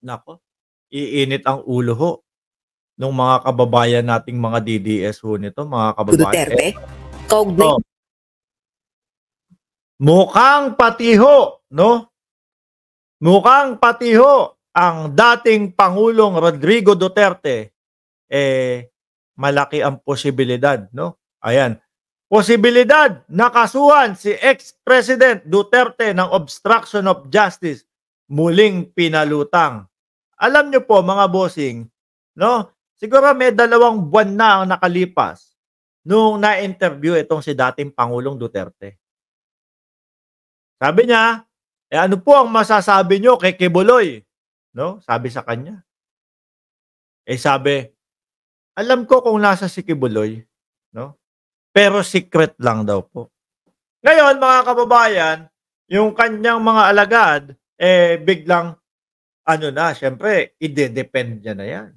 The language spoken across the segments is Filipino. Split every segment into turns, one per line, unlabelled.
Naku, iinit ang ulo ho nung mga kababayan nating mga DDS ho nito, mga kababayan.
Duterte,
Oh, mukhang pati ho, no? Mukhang pati ho ang dating Pangulong Rodrigo Duterte, malaki ang posibilidad, no? Ayan. Posibilidad na kasuhan si ex-President Duterte ng obstruction of justice, muling pinalutang. Alam niyo po mga bossing, no? Siguro may 2 buwan na ang nakalipas nung na-interview itong si dating Pangulong Duterte. Sabi niya, ano po ang masasabi niyo kay Kibuloy? No? Sabi sa kanya. Sabi, alam ko kung nasa si Kibuloy, no? Pero secret lang daw po. Ngayon, mga kababayan, yung kanyang mga alagad, biglang, syempre, ide-depend niya na yan.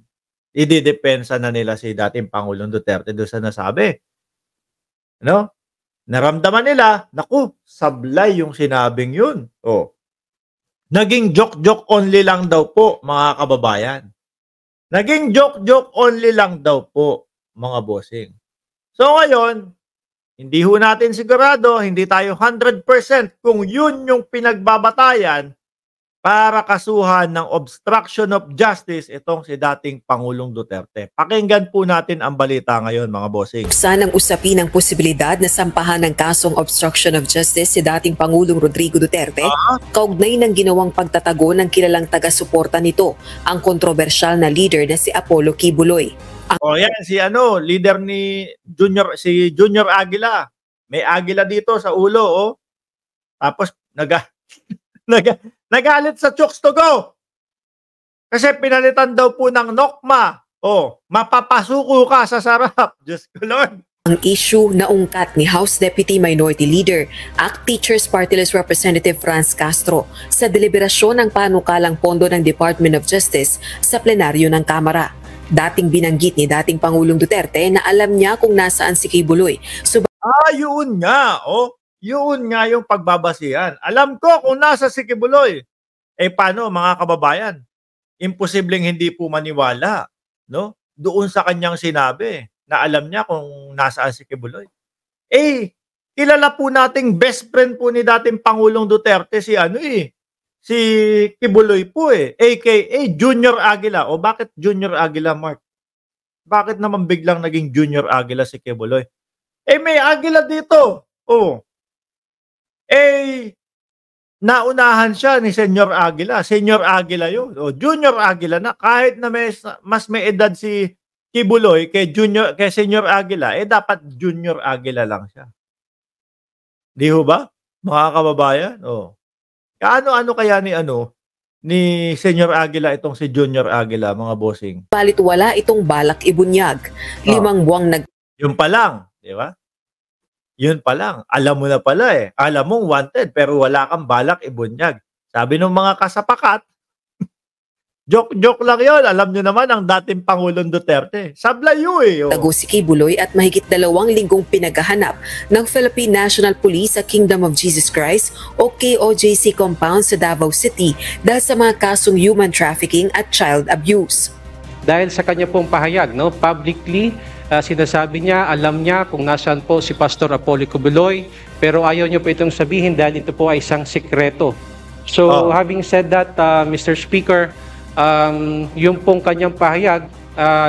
Ide-depensa na nila si dating Pangulong Duterte doon sa nasabi. No? Naramdaman nila, naku, sablay yung sinabing yun. Naging joke-joke only lang daw po, mga kababayan. Naging joke-joke only lang daw po, mga bossing. So ngayon, hindi ho natin sigurado, hindi tayo 100% kung yun yung pinagbabatayan para kasuhan ng obstruction of justice itong si dating Pangulong Duterte. Pakinggan po natin ang balita ngayon, mga bossing.
Sanang usapin ang posibilidad na sampahan ng kasong obstruction of justice si dating Pangulong Rodrigo Duterte, kaugnay ng ginawang pagtatago ng kilalang taga-suporta nito, ang kontrobersyal na leader na si Apollo Kibuloy.
Yan si leader ni si Junior Aguila. May agila dito sa ulo, Tapos nagalit sa Chooks to Go. Kasi pinalitan daw po ng Nokma. Mapapasuko ka sa sarap. Diyos ko, Lord.
Ang issue na ungkat ni House Deputy Minority Leader, ACT Teachers Party List Representative Franz Castro sa deliberasyon ng panukalang pondo ng Department of Justice sa plenaryo ng Kamara. Dating binanggit ni dating Pangulong Duterte na alam niya kung nasaan si Kibuloy.
Yun nga. Yun nga yung pagbabasihan. Alam ko kung nasa si Kibuloy. Paano mga kababayan? Imposibleng hindi po maniwala, no? Doon sa kanyang sinabi na alam niya kung nasaan si Kibuloy. Kilala po nating best friend po ni dating Pangulong Duterte si si Kibuloy po aka Junior Aguila. Bakit Junior Aguila, Mark? Bakit naman biglang naging Junior Aguila si Kibuloy? May Aguila dito. Naunahan siya ni Senyor Aguila. Senyor Aguila yun. Junior Aguila na. Kahit na mas may edad si Kibuloy kay Senyor Aguila, dapat Junior Aguila lang siya. Di ho ba? Mga kababayan? Ano kaya ni Senyor Aguila itong si Junior Aguila, mga bossing?
Balit wala itong balak ibunyag. 5 buwang
Yun pa lang, di ba? Yun pa lang. Alam mo na pala Alam mong wanted pero wala kang balak ibunyag. Sabi ng mga kasapakat, joke-joke lang yun. Alam nyo naman ang dating Pangulong Duterte. Sablayo
tago si Kibuloy at mahigit 2 linggong pinaghahanap ng Philippine National Police sa Kingdom of Jesus Christ o KOJC compound sa Davao City dahil sa mga kasong human trafficking at child abuse.
Dahil sa kanya pong pahayag, publicly, sinasabi niya, alam niya kung nasaan po si Pastor Apollo Kibuloy, pero ayaw niyo po itong sabihin dahil ito po ay isang sikreto. So, having said that, Mr. Speaker, yung pong kanyang pahayag,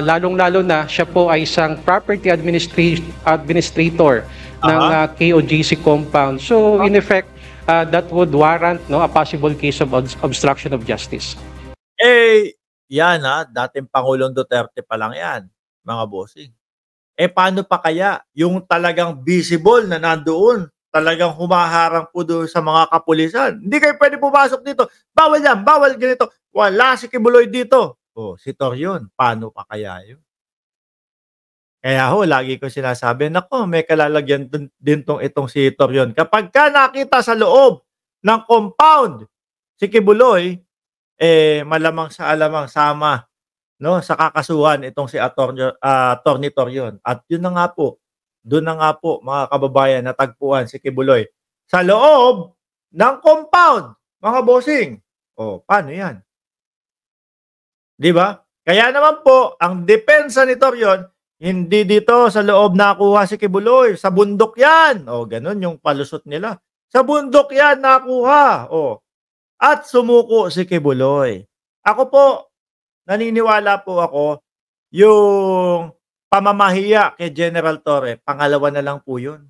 lalong-lalo na siya po ay isang property administrator ng KOJC compound. So, in effect, that would warrant a possible case of obstruction of justice.
Yan dating Pangulong Duterte pa lang yan, mga bossing. Paano pa kaya yung talagang visible na nandoon, talagang humaharang po doon sa mga kapulisan? Hindi kayo pwede pumasok dito. Bawal yan, bawal ganito. Wala si Kibuloy dito. Si Torion, paano pa kaya yun? Kaya lagi ko sinasabi, nako, may kalalagyan din itong si Torion. Kapag ka nakita sa loob ng compound si Kibuloy, malamang sa alamang sama sa kakasuhan itong si Attorney Torion. At yun na nga po, doon na nga po mga kababayan natagpuan si Kibuloy sa loob ng compound, mga bossing. Paano yan? Di ba? Kaya naman po, ang depensa ni Torion, hindi dito sa loob nakuha si Kibuloy. Sa bundok yan. O, ganun yung palusot nila. Sa bundok yan nakuha. O, at sumuko si Kibuloy. Ako po, naniniwala po ako, yung pamamahiya kay General Torre, pangalawa na lang po yun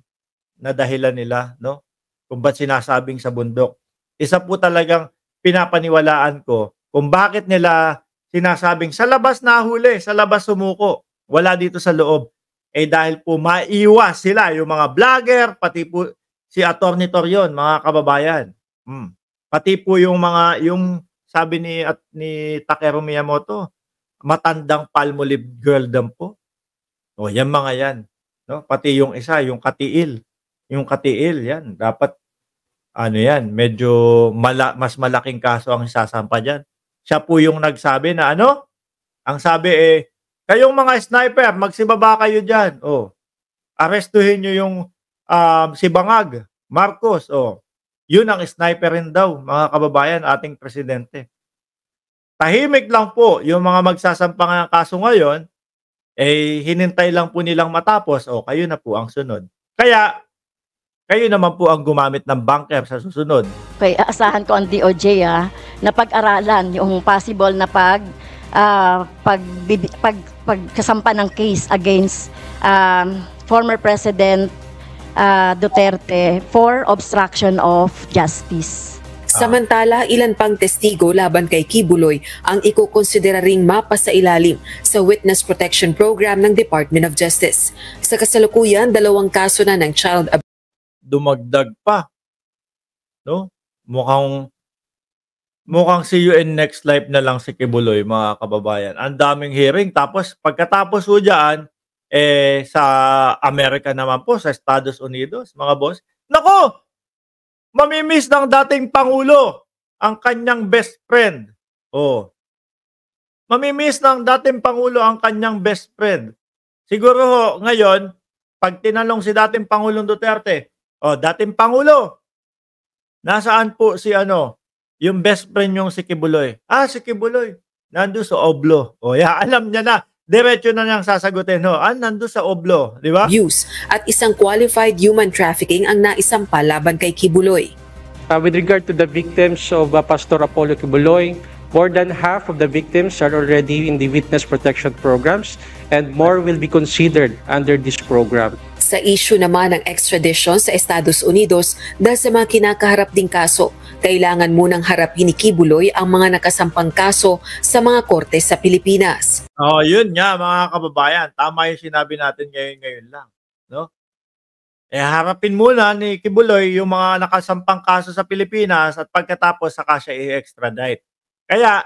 na dahilan nila, no? Kung ba't sinasabing sa bundok. Isa po talagang pinapaniwalaan ko kung bakit nila sinasabing sa labas nahuli, sa labas sumuko, wala dito sa loob. Eh dahil po maiwas sila, yung mga vlogger, pati po si Atty. Torion, mga kababayan. Pati po yung mga, yung sabi ni Takeru Miyamoto, matandang Palmolive girldom po. O yan mga yan. No? Pati yung isa, yung katiil. Yung katiil, yan. Dapat, ano yan, medyo mas malaking kaso ang isasampa dyan. Siya po yung nagsabi na ano? Ang sabi kayong mga sniper, magsibaba kayo dyan. O, arestuhin nyo yung si Bangag, Marcos. O, yun ang sniper rin daw, mga kababayan, ating presidente. Tahimik lang po yung mga magsasampang ng kaso ngayon, hinintay lang po nilang matapos, kayo na po ang sunod. Kaya, kayo naman po ang gumamit ng bunker sa susunod.
Okay, aasahan ko ang DOJ na pag-aralan yung possible na pagkasampa ng case against former President Duterte for obstruction of justice.
Samantala, ilan pang testigo laban kay Kibuloy ang ikukonsidera ring mapasailalim sa Witness Protection Program ng Department of Justice. Sa kasalukuyan, 2 kaso na ng child abuse.
Dumagdag pa. No? Mukhang see you in next life na lang si Kibuloy, mga kababayan. Ang daming hearing. Tapos, pagkatapos po dyan, sa Amerika naman po, sa Estados Unidos, mga boss. Nako! Mamimiss ng dating Pangulo ang kanyang best friend. Mamimiss ng dating Pangulo ang kanyang best friend. Siguro ngayon, pag tinanong si dating Pangulong Duterte, dating Pangulo, nasaan po si yung best friend yung si Kibuloy? Si Kibuloy, nandun sa Oblo. Alam niya na. Diretso na niyang sasagutin, nandun sa Oblo, di ba?
Abuse at isang qualified human trafficking ang naisampa laban kay Kibuloy.
With regard to the victims of Pastor Apollo Kibuloy, more than half of the victims are already in the witness protection programs and more will be considered under this program.
Sa issue naman ng extradition sa Estados Unidos dahil sa mga kinakaharap ding kaso, kailangan munang harapin ni Kibuloy ang mga nakasampang kaso sa mga korte sa Pilipinas.
Yun nga mga kababayan, tama yung sinabi natin ngayon lang, no? Harapin muna ni Kibuloy yung mga nakasampang kaso sa Pilipinas at pagkatapos saka siya i-extradite. Kaya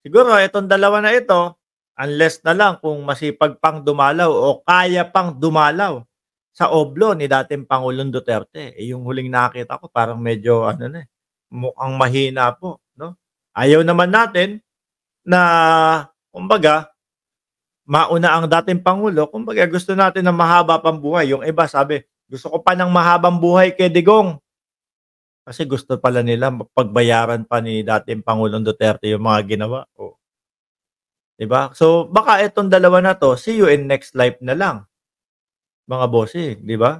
siguro itong dalawa na ito, unless na lang kung masipag pang dumalaw o kaya pang dumalaw sa Oblo ni dating Pangulong Duterte. Yung huling nakita ko parang medyo mukhang mahina po, no? Ayaw naman natin na kumbaga mauna ang dating Pangulo, kumbaga gusto natin ng mahaba pang buhay. Yung iba sabi, gusto ko pa ng mahabang buhay kay Digong. Kasi gusto pala nila pagbayaran pa ni dating Pangulong Duterte yung mga ginawa. Diba? So baka itong dalawa na to, see you in next life na lang. Mga bossing, di ba?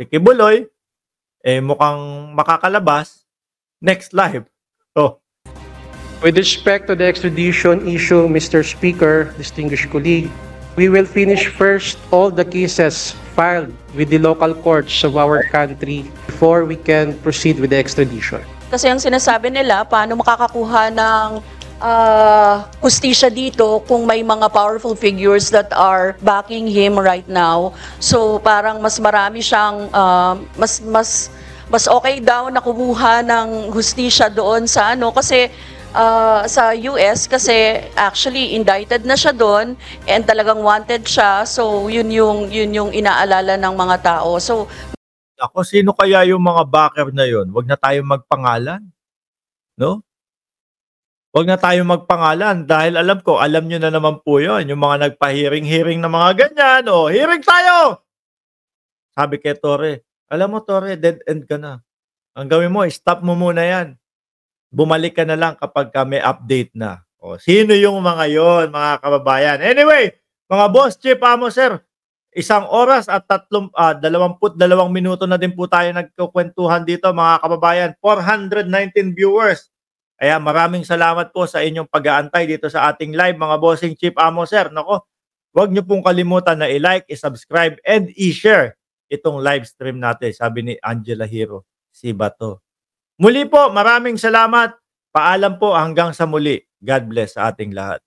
Si Kibuloy, mukhang makakalabas next live.
With respect to the extradition issue, Mr. Speaker, distinguished colleague, we will finish first all the cases filed with the local courts of our country before we can proceed with the extradition.
Kasi ang sinasabi nila, paano makakakuha ng hustisya dito kung may mga powerful figures that are backing him right now. So parang mas marami siyang mas okay daw na kumuha ng hustisya doon sa kasi sa US kasi actually indicted na siya doon and talagang wanted siya. So yun yung inaalala ng mga tao. So
ako, sino kaya yung mga backer na yun? Wag na tayong magpangalan, no? Wag na tayong magpangalan dahil alam nyo na naman po yun. Yung mga nagpa-hearing na mga ganyan. Hearing tayo! Sabi kay Torre, alam mo Torre, dead end ka na. Ang gawin mo, stop mo muna yan. Bumalik ka na lang kapag may update na. O, sino yung mga yon, mga kababayan? Anyway, mga boss, Chief Amo, sir, 1 oras at 22 minuto na din po tayo nagkukwentuhan dito, mga kababayan. 419 viewers. Kaya maraming salamat po sa inyong pag-aantay dito sa ating live, mga bossing Chief Amo, sir. Nako, huwag niyo pong kalimutan na i-like, i-subscribe, and i-share itong live stream natin, sabi ni Angela Hero Sibato. Muli po, maraming salamat. Paalam po, hanggang sa muli. God bless sa ating lahat.